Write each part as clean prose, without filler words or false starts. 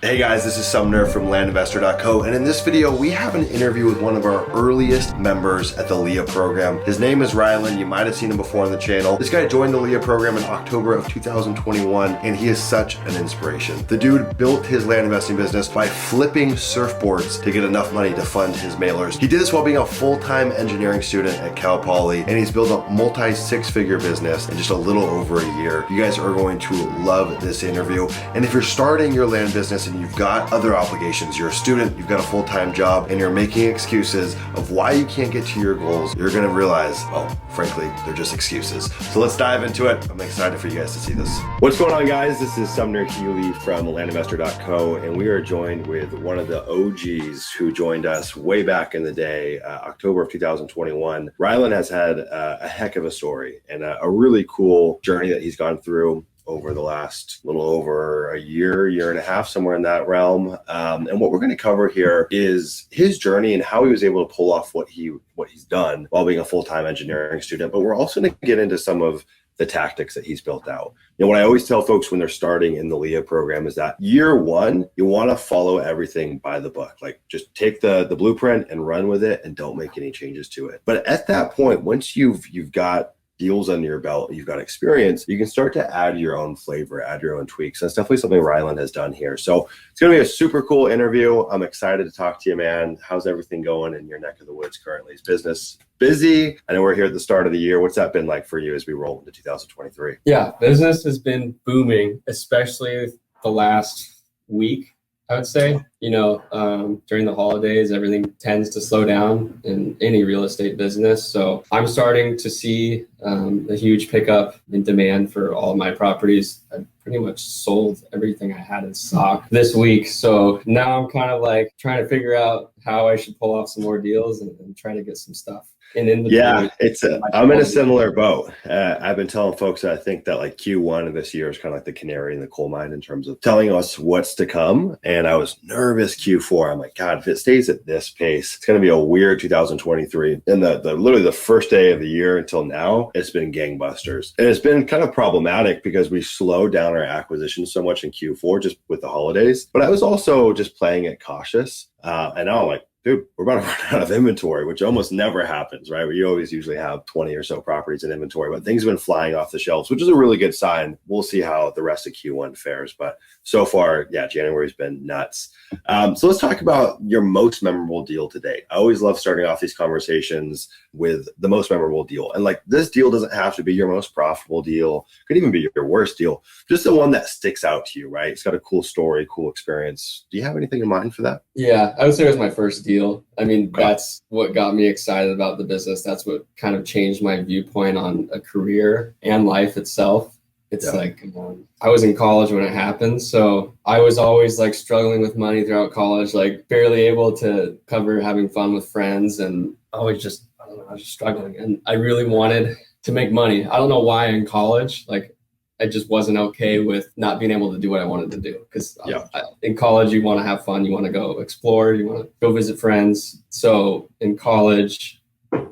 Hey guys, this is Sumner from landinvestor.co, and in this video we have an interview with one of our earliest members at the LIA program. His name is Rylan. You might have seen him before on the channel. This guy joined the LIA program in October of 2021, and he is such an inspiration. The dude built his land investing business by flipping surfboards to get enough money to fund his mailers. He did this while being a full-time engineering student at Cal Poly, and he's built a multi-six-figure business in just a little over a year. You guys are going to love this interview, and if you're starting your land business and you've got other obligations, you're a student, you've got a full-time job, and you're making excuses of why you can't get to your goals, you're gonna realize, well, frankly, they're just excuses. So let's dive into it. I'm excited for you guys to see this. What's going on, guys? This is Sumner Healey from landinvestor.co, and we are joined with one of the OGs who joined us way back in the day, October of 2021. Rylan has had a heck of a story and a really cool journey that he's gone through over the last little over a year and a half, somewhere in that realm. And what we're going to cover here is his journey and how he was able to pull off what he's done while being a full-time engineering student. But we're also going to get into some of the tactics that he's built out. You know, what I always tell folks when they're starting in the LIA program is that year one, you want to follow everything by the book. Like, just take the blueprint and run with it and don't make any changes to it. But at that point, once you've got deals under your belt, you've got experience, you can start to add your own flavor, add your own tweaks. That's definitely something Rylan has done here. So it's going to be a super cool interview. I'm excited to talk to you, man. How's everything going in your neck of the woods currently? Is business busy? I know we're here at the start of the year. What's that been like for you as we roll into 2023? Yeah, business has been booming, especially the last week, I would say. You know, during the holidays, everything tends to slow down in any real estate business. So I'm starting to see a huge pickup in demand for all of my properties. I pretty much sold everything I had in stock this week. So now I'm kind of like trying to figure out how I should pull off some more deals and try to get some stuff in inventory. Yeah, I'm in a similar boat. I've been telling folks that I think that like Q1 of this year is kind of like the canary in the coal mine in terms of telling us what's to come. And I was nervous Q4. I'm like, God, if it stays at this pace, it's going to be a weird 2023. And literally the first day of the year until now, it's been gangbusters. And it's been kind of problematic because we slowed down our acquisition so much in Q4 just with the holidays. But I was also just playing it cautious. And now I'm like, dude, we're about to run out of inventory, which almost never happens, right? You always usually have 20 or so properties in inventory, but things have been flying off the shelves, which is a really good sign. We'll see how the rest of Q1 fares. But so far, yeah, January's been nuts. So let's talk about your most memorable deal today. I always love starting off these conversations with the most memorable deal. And like, this deal doesn't have to be your most profitable deal. It could even be your worst deal. Just the one that sticks out to you, right? It's got a cool story, cool experience. Do you have anything in mind for that? Yeah, I would say it was my first deal. I mean, that's what got me excited about the business. That's what kind of changed my viewpoint on a career and life itself. It's like, I was in college when it happened. So I was always like struggling with money throughout college, like barely able to cover having fun with friends. And always just, I don't know, I was just struggling. And I really wanted to make money. I don't know why in college, like I just wasn't okay with not being able to do what I wanted to do. Because in college, you want to have fun. You want to go explore. You want to go visit friends. So in college,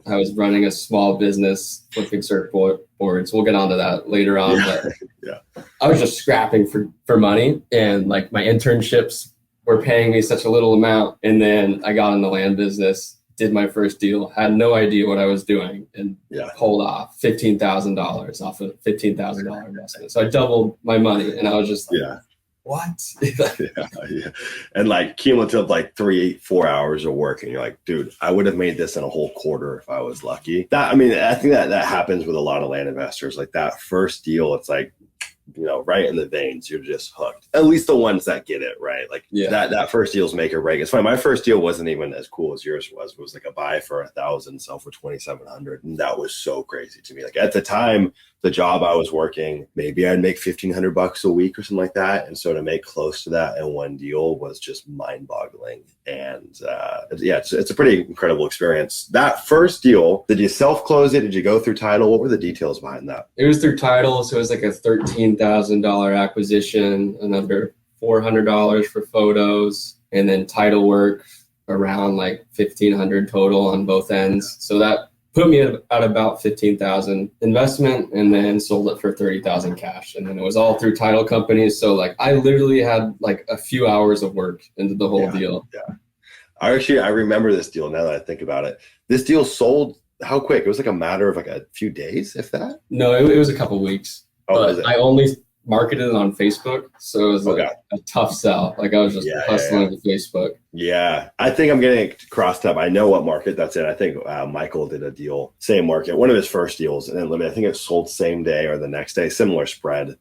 I was running a small business, flipping surfboards. We'll get onto that later on. But I was just scrapping for money. And like my internships were paying me such a little amount. And then I got in the land business, did my first deal, had no idea what I was doing, and pulled off $15,000 off a $15,000 investment. So I doubled my money, and I was just like, what? And like cumulative, like 3-4 hours of work, and you're like, dude, I would have made this in a whole quarter if I was lucky. I think that happens with a lot of land investors. Like that first deal, it's like, you know, right in the veins, you're just hooked. At least the ones that get it right. Like that first deal's make or break. It's funny. My first deal wasn't even as cool as yours was. It was like a buy for $1,000, sell for $2,700, and that was so crazy to me. Like at the time, the job I was working, maybe I'd make $1,500 a week or something like that. And so to make close to that in one deal was just mind-boggling. And it's a pretty incredible experience. That first deal, did you self-close it? Did you go through title? What were the details behind that? It was through title. So it was like a $13,000 acquisition, another $400 for photos, and then title work around like $1,500 total on both ends. So that put me at about 15,000 investment, and then sold it for 30,000 cash. And then it was all through title companies. So like I literally had like a few hours of work into the whole deal. Yeah. I remember this deal now that I think about it. This deal sold how quick? It was like a matter of like a few days, if that? No, it was a couple weeks. But I only marketed it on Facebook, so it was like a tough sell. Like I was just hustling with Facebook. Yeah, I think I'm getting it crossed up. I know what market that's in. I think Michael did a deal, same market, one of his first deals, and then I think it sold same day or the next day, similar spread.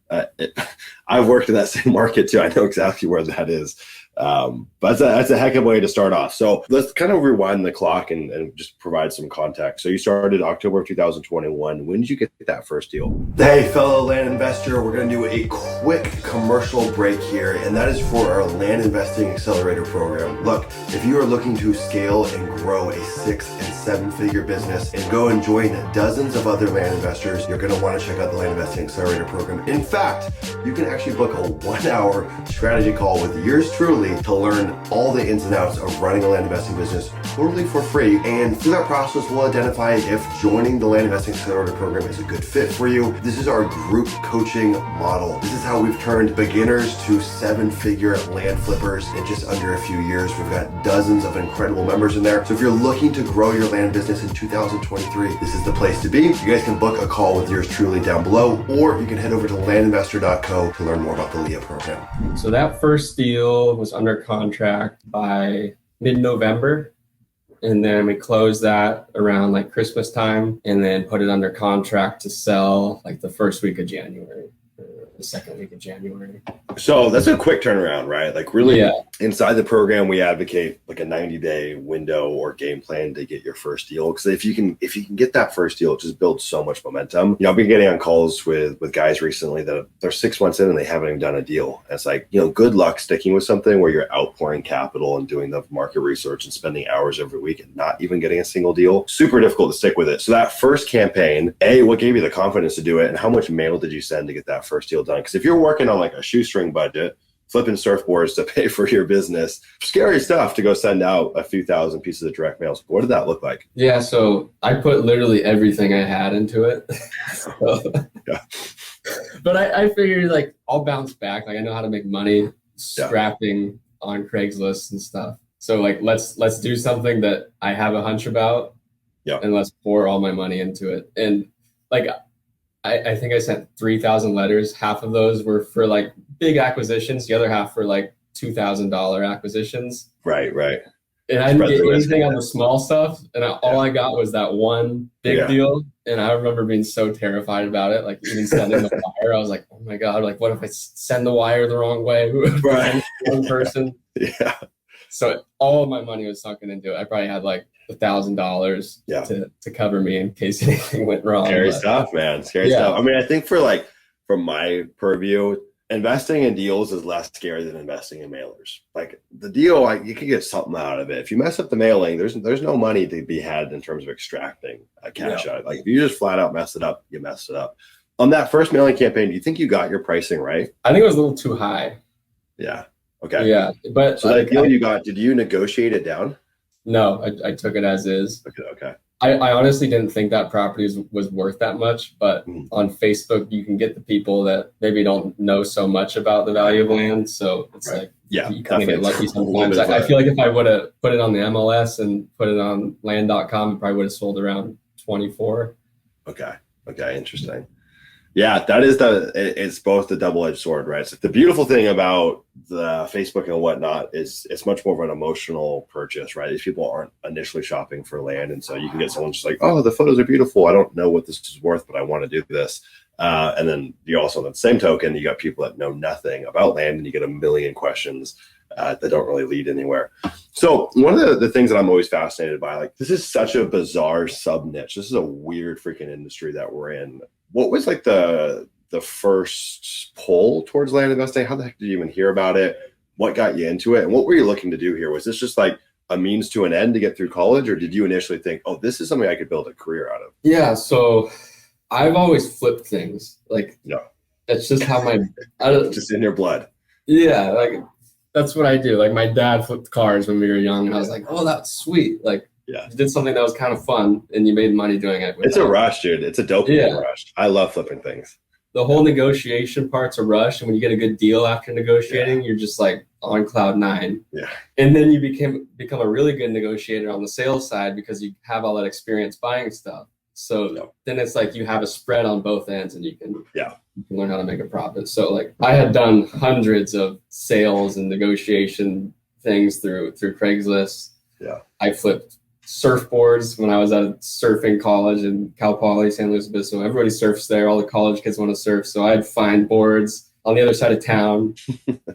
I've worked in that same market too. I know exactly where that is. But that's a heck of a way to start off. So let's kind of rewind the clock and just provide some context. So you started October of 2021. When did you get that first deal? Hey, fellow land investor, we're going to do a quick commercial break here, and that is for our Land Investing Accelerator program. Look, if you are looking to scale and grow a 6- and 7-figure business and go and join dozens of other land investors, you're going to want to check out the Land Investing Accelerator program. In fact, you can actually book a 1-hour strategy call with yours truly to learn all the ins and outs of running a land investing business totally for free. And through that process, we'll identify if joining the Land Investing Accelerator program is a good fit for you. This is our group coaching model. This is how we've turned beginners to 7-figure land flippers in just under a few years. We've got dozens of incredible members in there. So if you're looking to grow your land business in 2023, this is the place to be. You guys can book a call with yours truly down below, or you can head over to landinvestor.co to learn more about the LIA program. So that first deal was under contract by mid-November. And then we closed that around like Christmas time, and then put it under contract to sell like the first week of January, or the second week of January. So that's a quick turnaround, right? Like really inside the program, we advocate like a 90-day window or game plan to get your first deal. Because if you can get that first deal, it just builds so much momentum. You know, I've been getting on calls with guys recently that they're 6 months in and they haven't even done a deal. And it's like, you know, good luck sticking with something where you're outpouring capital and doing the market research and spending hours every week and not even getting a single deal. Super difficult to stick with it. So that first campaign, what gave you the confidence to do it, and how much mail did you send to get that first deal done? Because if you're working on like a shoestring budget, flipping surfboards to pay for your business, scary stuff to go send out a few thousand pieces of direct mail. What did that look like? Yeah, so I put literally everything I had into it. But I figured like I'll bounce back. Like I know how to make money scrapping on Craigslist and stuff. So like let's do something that I have a hunch about, and let's pour all my money into it. And like I think I sent 3,000 letters. Half of those were for like big acquisitions. The other half for like $2,000 acquisitions. Right. And I didn't get anything on the small stuff. And all I got was that one big deal. And I remember being so terrified about it. Like even sending the wire, I was like, oh my God, like what if I send the wire the wrong way? One person. Yeah. So all of my money was sunken into it. I probably had like $1,000 to cover me in case anything went wrong. Scary stuff, man. Scary stuff. I mean, I think from my purview, investing in deals is less scary than investing in mailers. Like the deal, you can get something out of it. If you mess up the mailing, there's no money to be had in terms of extracting cash out. Like if you just flat out mess it up, you messed it up. On that first mailing campaign, do you think you got your pricing right? I think it was a little too high. Yeah. Okay. Yeah, but so that deal you got, did you negotiate it down? No, I took it as is. Okay. I honestly didn't think that property was worth that much, but on Facebook, you can get the people that maybe don't know so much about the value of land. So it's like, you kind of get lucky sometimes. I feel like if I would have put it on the MLS and put it on land.com, it probably would have sold around 24. Okay. Interesting. Yeah, that is it's both the double-edged sword, right? So the beautiful thing about the Facebook and whatnot is it's much more of an emotional purchase, right? These people aren't initially shopping for land. And so you can get someone just like, oh, the photos are beautiful. I don't know what this is worth, but I want to do this. And then you also, on the same token, you got people that know nothing about land and you get a million questions that don't really lead anywhere. So one of the things that I'm always fascinated by, like this is such a bizarre sub niche. This is a weird freaking industry that we're in. What was like the first pull towards land investing? How the heck did you even hear about it? What got you into it? And what were you looking to do here? Was this just like a means to an end to get through college? Or did you initially think, oh, this is something I could build a career out of? Yeah. So I've always flipped things. Like, it's just how just in your blood. Yeah. Like that's what I do. Like my dad flipped cars when we were young. And I was like, oh, that's sweet. Like Yeah. You did something that was kind of fun and you made money doing it. It's a rush, dude. It's a dopamine rush. I love flipping things. The whole negotiation part's a rush. And when you get a good deal after negotiating, you're just like on cloud 9. Yeah. And then you become a really good negotiator on the sales side because you have all that experience buying stuff. So then it's like you have a spread on both ends and you can learn how to make a profit. So like I had done hundreds of sales and negotiation things through Craigslist. Yeah. I flipped surfboards when I was at surfing college in Cal Poly, San Luis Obispo. Everybody surfs there. All the college kids want to surf. So I'd find boards on the other side of town,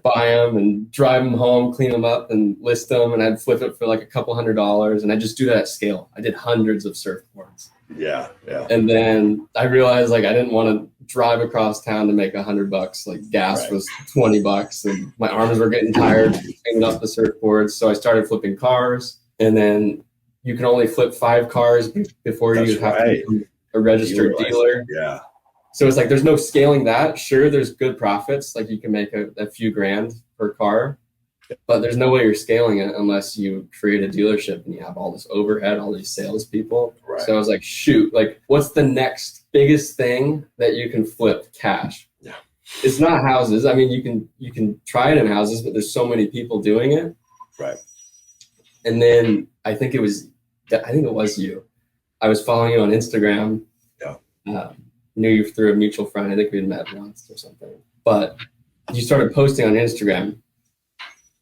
buy them and drive them home, clean them up and list them. And I'd flip it for like a couple $100. And I just do that at scale. I did hundreds of surfboards. Yeah. Yeah. And then I realized like I didn't want to drive across town to make $100. Like gas was $20 and my arms were getting tired cleaning up the surfboards. So I started flipping cars, and then you can only flip 5 cars before you have to become a registered dealer. Yeah. So it's like there's no scaling that. Sure, there's good profits. Like you can make a few grand per car, but there's no way you're scaling it unless you create a dealership and you have all this overhead, all these salespeople. Right. So I was like, shoot, like what's the next biggest thing that you can flip cash? Yeah. It's not houses. I mean, you can try it in houses, but there's so many people doing it. Right. And then I think it was you. I was following you on Instagram. Yeah. Knew you through a mutual friend. I think we had met once or something. But you started posting on Instagram,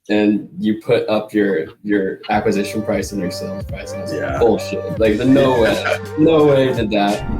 and you put up your acquisition price and your sales price. And I was like, bullshit. Like, no way did that.